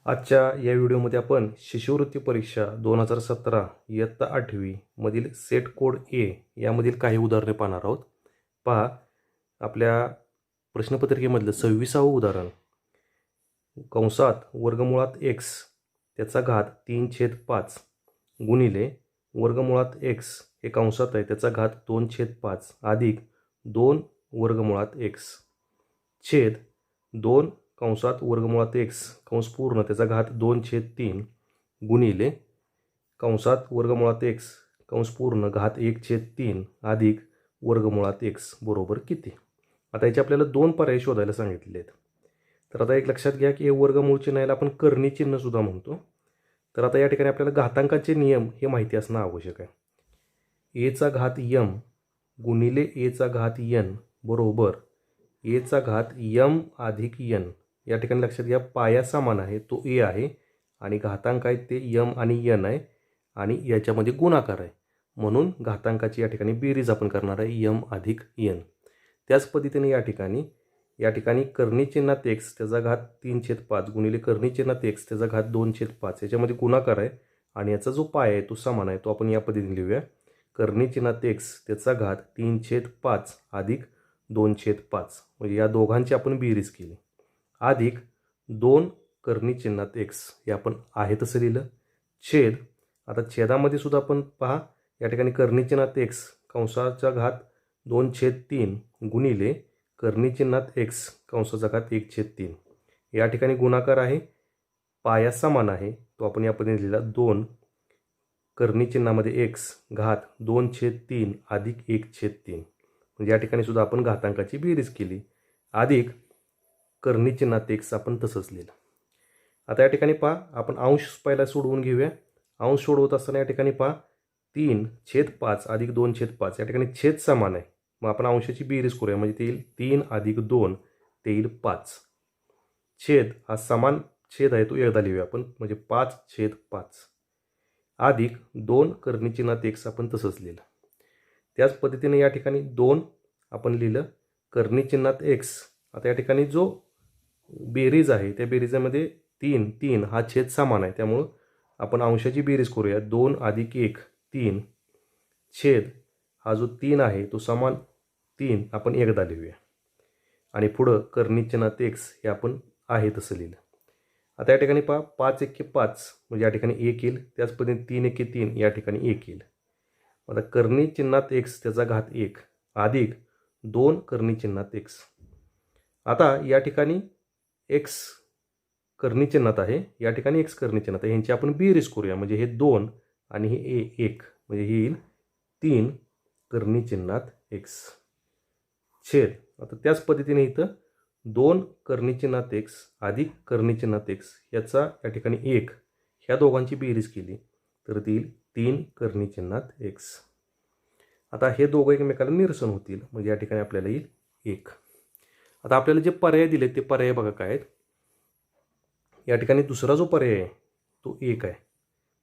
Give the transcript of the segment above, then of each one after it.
आजच्या या व्हिडिओमध्ये आपण शिष्यवृत्ती परीक्षा 2017 इयत्ता 8वी मधील सेट कोड ए यामधील काही उदाहरणे पाहणार आहोत. पहा, आपल्या प्रश्नपत्रिकेमधलं 26वे उदाहरण, कंसात वर्गमुळात x त्याचा घात 3/5 गुणिले वर्गमुळात x हे कंसात आहे त्याचा घात 2/5 अधिक 2 वर्गमुळात x छेद 2 कंसात वर्गमुळात x कंस पूर्ण त्याचा घात 2/3 गुणिले कंसात वर्गमुळात x कंस पूर्ण घात 1/3 अधिक वर्गमुळात x बरोबर किती. आता याचे आपल्याला दोन पर्याय शोधायला सांगितलेले आहेत. तर आता एक लक्षात घ्या की हे वर्गमूळ चिन्हाला आपण कर्णी चिन्ह सुद्धा म्हणतो. तर आता या ठिकाणी आपल्याला घातांकाचे नियम हे माहिती असणं आवश्यक आहे. a चा घात m गुणिले a चा घात n बरोबर a चा घात m अधिक n. या ठिकाणी लक्षात घ्या पाया समान आहे तो a आहे आणि घातांक आहेत ते m आणि n आहे आणि याच्यामध्ये गुणाकार आहे म्हणून घातांकाची या ठिकाणी बेरीज आपण करणार आहे m अधिक n. त्याच पद्धतीने या ठिकाणी कर्णी चिन्हात x त्याचा घात 3/5 गुणिले कर्णी चिन्हात x त्याचा घात 2/5 याच्यामध्ये गुणाकार आहे आणि याचा जो पाया आहे तो समान आहे तो आपण या पद्धतीने लिहूया. कर्णी चिन्हात x त्याचा घात 3/5 अधिक 2/5 म्हणजे या दोघांची आपण बेरीज केली अधिक 2 कर्णी चिन्हात x हे आपण आहे तसं लिहिलं छेद. आता छेदामध्ये सुद्धा आपण पहा या ठिकाणी कर्णी चिन्हात x कंसाचा घात 2/3 गुणिले कर्णी चिन्हात x कंसाचा घात 1/3 या ठिकाणी गुणाकार आहे पाया समान आहे तो आपण या पद्धतीने लिहिला 2 कर्णी चिन्हामध्ये x घात 2/3 अधिक 1/3 म्हणजे या ठिकाणी सुद्धा आपण घातांकाची बेरीज केली अधिक कर्णी चिन्हात x आपण तसंच लिहिलं. आता या ठिकाणी पहा आपण अंश पहिला सोडवून घेऊया. अंश सोडवत असताना या ठिकाणी पहा 3/5 अधिक 2/5 या ठिकाणी छेद समान आहे मग आपण अंशाची बेरीज करूया म्हणजे ते येईल 3 अधिक 2 ते येईल 5 छेद हा समान छेद आहे तो एकदा लिहूया आपण म्हणजे 5/5 अधिक 2 कर्णी चिन्हात x आपण तसंच लिहिलं. त्याच पद्धतीने या ठिकाणी 2 आपण लिहिलं कर्णी चिन्हात x. आता या ठिकाणी जो बेरीज आहे त्या बेरीजामध्ये 3 हा छेद समान आहे त्यामुळं आपण अंशाची बेरीज करूया 2 अधिक 1 3 छेद हा जो 3 आहे तो समान 3 आपण एकदा लिहूया आणि पुढं कर्णी चिन्हात x हे आपण आहे तसं लिहिलं. आता या ठिकाणी पहा 5 एके 5 म्हणजे या ठिकाणी 1 येईल. त्याच पद्धतीने 3 एके 3 या ठिकाणी 1 येईल. आता कर्णी चिन्हात x त्याचा घात 1 अधिक 2 कर्णी चिन्हात x. आता या ठिकाणी x कर्णी चिन्हात आहे या ठिकाणी x कर्णी चिन्हात आहे यांची आपण बेरीज करूया म्हणजे हे 2 आणि हे 1 म्हणजे हे येईल 3 कर्णी चिन्हात x छेद. आता त्याच पद्धतीने इथं 2 कर्णी चिन्हात x अधिक कर्णी चिन्हात x याचा या ठिकाणी 1 ह्या दोघांची बेरीज केली तर ती येईल 3 कर्णी चिन्हात x. आता हे दोघं एकमेकाला निरसन होतील म्हणजे या ठिकाणी आपल्याला येईल 1. आता आपल्याला जे पर्याय दिले ते पर्याय बघा काय आहेत. या ठिकाणी दुसरा जो पर्याय आहे तो 1 आहे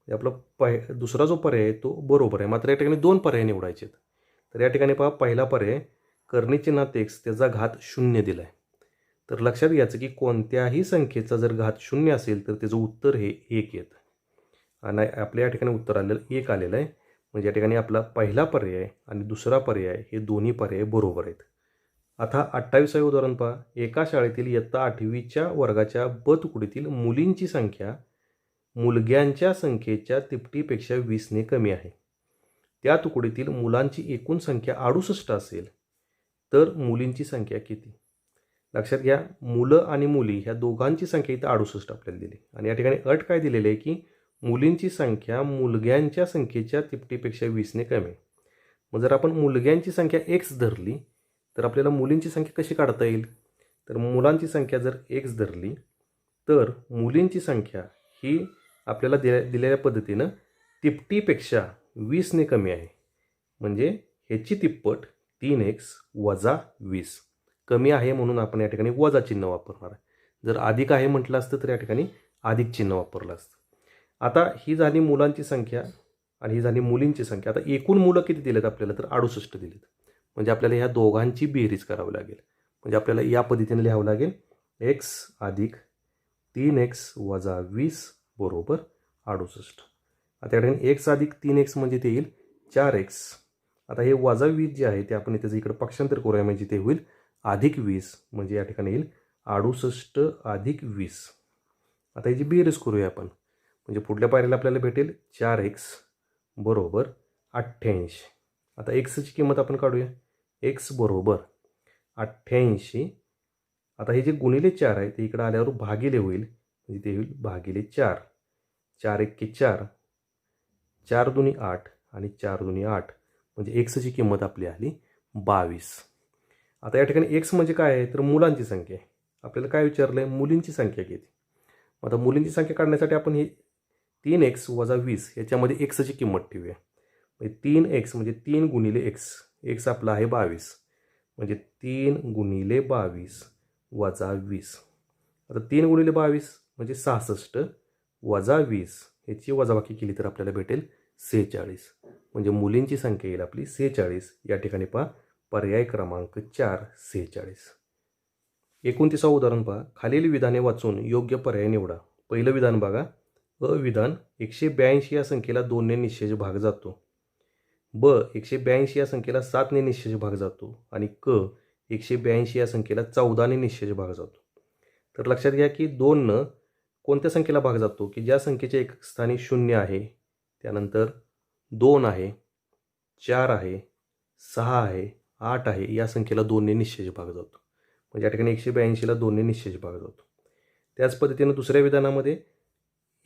आपला दुसरा जो पर्याय आहे तो बरोबर आहे. मात्र या ठिकाणी 2 पर्याय निवडायचे आहेत. तर या ठिकाणी पहा पहिला पर्याय कर्णी चिन्हात x त्याचा घात 0 दिला आहे. तर लक्षात घ्यायचं की कोणत्याही संख्येचा जर घात 0 असेल तर त्याचं उत्तर हे 1 येतं आणि आपल्या या ठिकाणी उत्तर आलेलं 1 आलेलं आहे म्हणजे या ठिकाणी आपला पहिला पर्याय आणि दुसरा पर्याय हे दोन्ही पर्याय बरोबर आहेत. आता 28वे उदाहरण पहा. एका शाळेतील इयत्ता 8वीच्या वर्गाच्या ब तुकडीतील मुलींची संख्या मुलग्यांच्या संख्येच्या तिपटीपेक्षा 20 ने कमी आहे. त्या तुकडीतील मुलांची एकूण संख्या 68 असेल तर मुलींची संख्या किती. लक्षात घ्या मुलं आणि मुली ह्या दोघांची संख्या इथं 68 आपल्याला दिली आणि या ठिकाणी अट काय दिलेली आहे की मुलींची संख्या मुलग्यांच्या संख्येच्या तिपटीपेक्षा 20 ने कमी. मग जर आपण मुलग्यांची संख्या x धरली तर आपल्याला मुलींची संख्या कशी काढता येईल. तर मुलांची संख्या जर x धरली तर मुलींची संख्या ही आपल्याला दिलेल्या पद्धतीनं तिपटीपेक्षा 20 ने कमी आहे म्हणजे ह्याची तिप्पट 3x वजा 20 कमी आहे म्हणून आपण या ठिकाणी वजा चिन्ह वापरणार आहे. जर अधिक आहे म्हटलं असतं तर या ठिकाणी अधिक चिन्ह वापरलं असतं. आता ही झाली मुलांची संख्या आणि ही झाली मुलींची संख्या. आता एकूण मुलं किती दिलेत आपल्याला तर 68 दिलेत म्हणजे आपल्याला ह्या दोघांची बेरीज करावी लागेल म्हणजे आपल्याला या पद्धतीने लिहावं लागेल x अधिक 3x वजा 20 बरोबर 68. आता या ठिकाणी x अधिक 3x म्हणजे ते येईल 4x. आता हे वजा 20 जे आहे ते आपण त्याचं इकडे पक्षांतर करूया म्हणजे ते होईल अधिक 20 म्हणजे या ठिकाणी येईल 68 अधिक 20. आता याची बेरीज करूया आपण म्हणजे पुढल्या पायरीला आपल्याला भेटेल 4x बरोबर 88. आता एक्सची किंमत आपण काढूया. x बरोबर 88. आता हे जे गुणिले 4 आहे ते इकडे आल्यावर भागिले होईल म्हणजे ते होईल भागिले 4. 4 एक्के 4, 4 दुनी 8 आणि 4 दुनी 8 म्हणजे एक्सची किंमत आपली आली 22. आता या ठिकाणी एक्स म्हणजे काय आहे तर मुलांची संख्या आहे. आपल्याला काय विचारलं आहे मुलींची संख्या किती. आता मुलींची संख्या काढण्यासाठी आपण ही 3x वजा 20 याच्यामध्ये एक्सची किंमत ठेवूया. म्हणजे 3x म्हणजे 3 गुणिले एक्स. एक्स आपला आहे 22 म्हणजे 3 गुणिले 22 वजा 20. आता 3 गुणिले 22 म्हणजे 66 वजा 20 याची वजाबाकी केली तर आपल्याला भेटेल 46. म्हणजे मुलींची संख्या येईल आपली 46. या ठिकाणी पहा पर्याय क्रमांक 4 46. 29 उदाहरण पहा. खालील विधाने वाचून योग्य पर्याय निवडा. पहिलं विधान बघा. अ विधान 182 या संख्येला 2 ने निश्चय भाग जातो. ब 182 या संख्येला 7 ने निश्चय भाग जातो आणि क 182 या संख्येला 14 ने निश्चय भाग जातो. तर लक्षात घ्या की 2 न कोणत्या संख्येला भाग जातो की ज्या संख्येच्या एक स्थानी 0 आहे, त्यानंतर 2 आहे, 4 आहे, 6 आहे, 8 आहे या संख्येला 2 ने निश्चय भाग जातो. म्हणजे या ठिकाणी 182ला 2 ने निश्चय भाग जातो. त्याच पद्धतीनं दुसऱ्या विधानामध्ये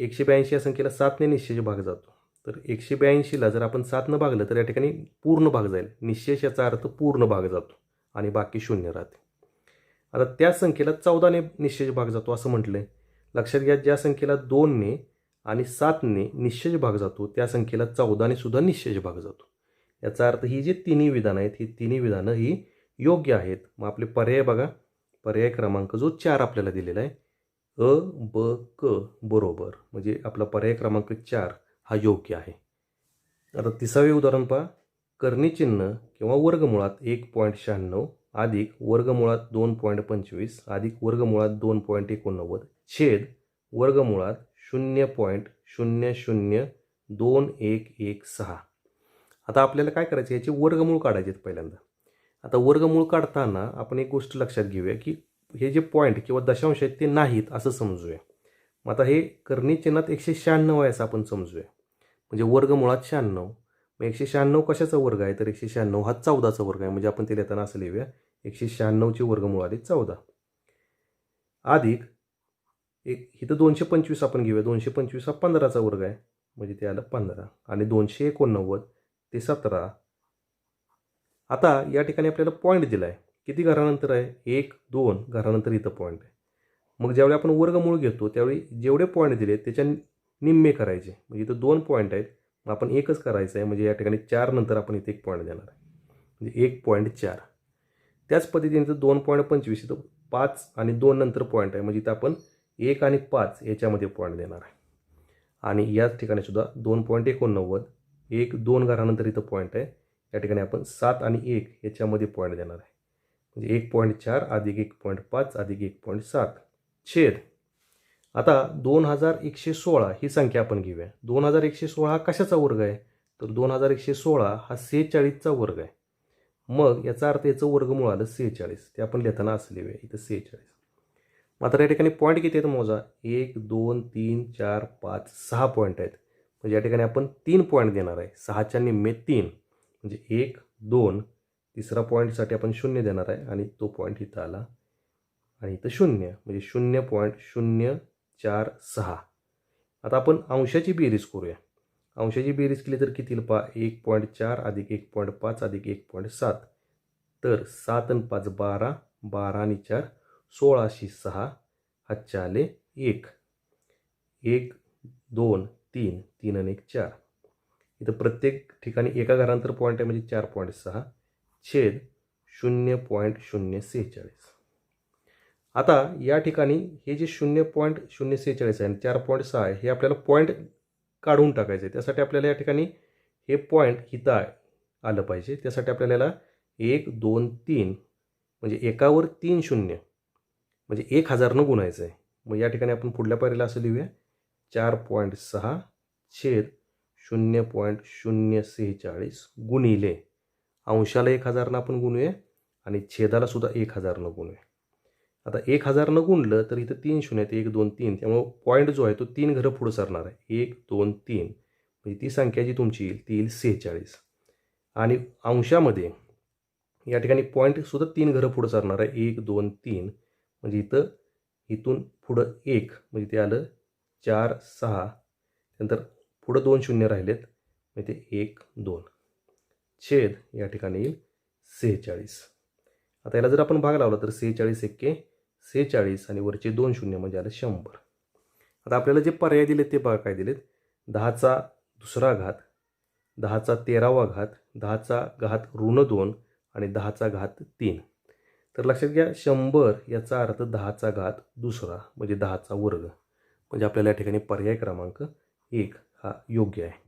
182 या संख्येला 7 ने निश्चय भाग जातो. तर 182ला जर आपण 7 न भागलं तर या ठिकाणी पूर्ण भाग जाईल. निश्चय याचा अर्थ पूर्ण भाग जातो आणि बाकी 0 राहते. आता त्या संख्येला 14 ने निश्चय भाग जातो असं म्हटलंय. लक्षात घ्या ज्या संख्येला 2 ने आणि 7 ने निश्चय भाग जातो त्या संख्येला 14 ने सुद्धा निश्चय भाग जातो. याचा अर्थ ही जी तिन्ही विधानं आहेत ही तिन्ही विधानं ही योग्य आहेत. मग आपले पर्याय बघा. पर्याय क्रमांक जो 4 आपल्याला दिलेला आहे अ ब क बरोबर म्हणजे आपला पर्याय क्रमांक 4 हा योग्य आहे. आता 30वे उदाहरण पहा. करणी चिन्ह किंवा वर्गमुळात 1.96 अधिक वर्गमुळात 2.25 अधिक वर्गमुळात 2.89 छेद वर्गमुळात 0.002116. आता आपल्याला काय करायचं याचे वर्गमूळ काढायचे आहेत पहिल्यांदा. आता वर्गमूळ काढताना आपण एक गोष्ट लक्षात घेऊया की हे जे पॉईंट किंवा दशांश आहेत ते नाहीत असं समजूया. मग आता हे करणी चिन्हात 196 आहे असं आपण समजूया. म्हणजे वर्गमुळात 96. मग 196 कशाचा वर्ग आहे तर 196 हा 14चा वर्ग आहे. म्हणजे आपण ते लिहिताना असं लिहूया 196चे वर्गमूळ आले 14 अधिक एक इथं 225 आपण घेऊया. 225 हा 15चा वर्ग आहे म्हणजे ते आलं 15 आणि 289 ते 17. आता या ठिकाणी आपल्याला पॉईंट दिला आहे. किती घरानंतर आहे 1 2 घरानंतर इथं पॉईंट आहे. मग ज्यावेळी आपण वर्गमूळ घेतो त्यावेळी जेवढे पॉईंट दिले त्याच्या निम्मे करायचे. म्हणजे इथं 2 पॉईंट आहेत मग आपण एकच करायचं आहे. म्हणजे या ठिकाणी 4 नंतर आपण इथे एक पॉईंट देणार आहे म्हणजे 1.4. त्याच पद्धतीने इथं 2.25 इथं 5 आणि 2 नंतर पॉईंट आहे म्हणजे इथं आपण 1 आणि 5 याच्यामध्ये पॉईंट देणार आहे. आणि याच ठिकाणी सुद्धा 2.89 1 2 घरानंतर इथं पॉईंट आहे. या ठिकाणी आपण 7 आणि 1 याच्यामध्ये पॉईंट देणार आहे म्हणजे 1.4 अधिक 1.5 अधिक 1.7 छेद. आता 2116 ही संख्या आपण घेऊया. 2116 हा कशाचा वर्ग आहे तर 2116 हा 46चा वर्ग आहे. मग याचा अर्थ याचं वर्गमूळ आलं 46. ते आपण लिहिताना असं लिहूया इथं 46. मात्र या ठिकाणी पॉईंट किती आहेत मोजा 1 2 3 4 5 6 पॉईंट आहेत. म्हणजे या ठिकाणी आपण 3 पॉईंट देणार आहे. 6च्या निम्मे 3 म्हणजे 1 2. तिसरा पॉईंटसाठी आपण 0 देणार आहे आणि तो पॉईंट इथं आला आणि इथं 0 म्हणजे 0.046. आता आपण अंशाची बेरीज करूया. अंशाची बेरीज केली तर किती पहा 1.4 अधिक 1.5 अधिक 1.7 तर 7 आणि 5 12 12 आणि 4 1606 हातच्या आले 1 1 2 3 3 आणि 1 4. इथं प्रत्येक ठिकाणी एका घरानंतर पॉईंट आहे म्हणजे 4.6 छेद 0.046. आता या ठिकाणी हे जे 0.046 आहे आणि 4.6 आहे हे आपल्याला पॉईंट काढून टाकायचं आहे. त्यासाठी आपल्याला या ठिकाणी हे पॉईंट इथं आलं पाहिजे. त्यासाठी आपल्याला 1 2 3 म्हणजे एकावर 3 शून्य म्हणजे 1000 गुणायचं आहे. मग या ठिकाणी आपण पुढल्या पायरीला असं लिहूया 4.6 छेद 0.046 गुणिले अंशाला 1000 आपण गुणूया आणि छेदाला सुद्धा 1000 गुणूया. आता 1000 गुणलं तर इथं 3 शून्य आहेत, 1 2 3, त्यामुळं पॉईंट जो आहे तो 3 घरं पुढं सरणार आहे. 1 2 3 म्हणजे ती संख्या जी तुमची येईल ती येईल 46. आणि अंशामध्ये या ठिकाणी पॉईंट सुद्धा 3 घरं पुढं सरणार आहे. 1 2 3 म्हणजे इथून पुढं 1 म्हणजे ते आलं 4 6, नंतर पुढं 2 शून्य राहिलेत म्हणजे ते 1 2 छेद या ठिकाणी येईल 46. आता याला जर आपण भाग लावला तर 46 एक्के 46 आणि वरचे 2 शून्य म्हणजे आलं 100. आता आपल्याला जे पर्याय दिलेत ते बघा काय दिलेत. 10चा दुसरा घात, 10चा 13वा घात, 10चा घात ऋण 2 आणि 10चा घात 3. तर लक्षात घ्या 100 याचा अर्थ 10चा घात दुसरा म्हणजे 10चा वर्ग. म्हणजे आपल्याला या ठिकाणी पर्याय क्रमांक 1 हा योग्य आहे.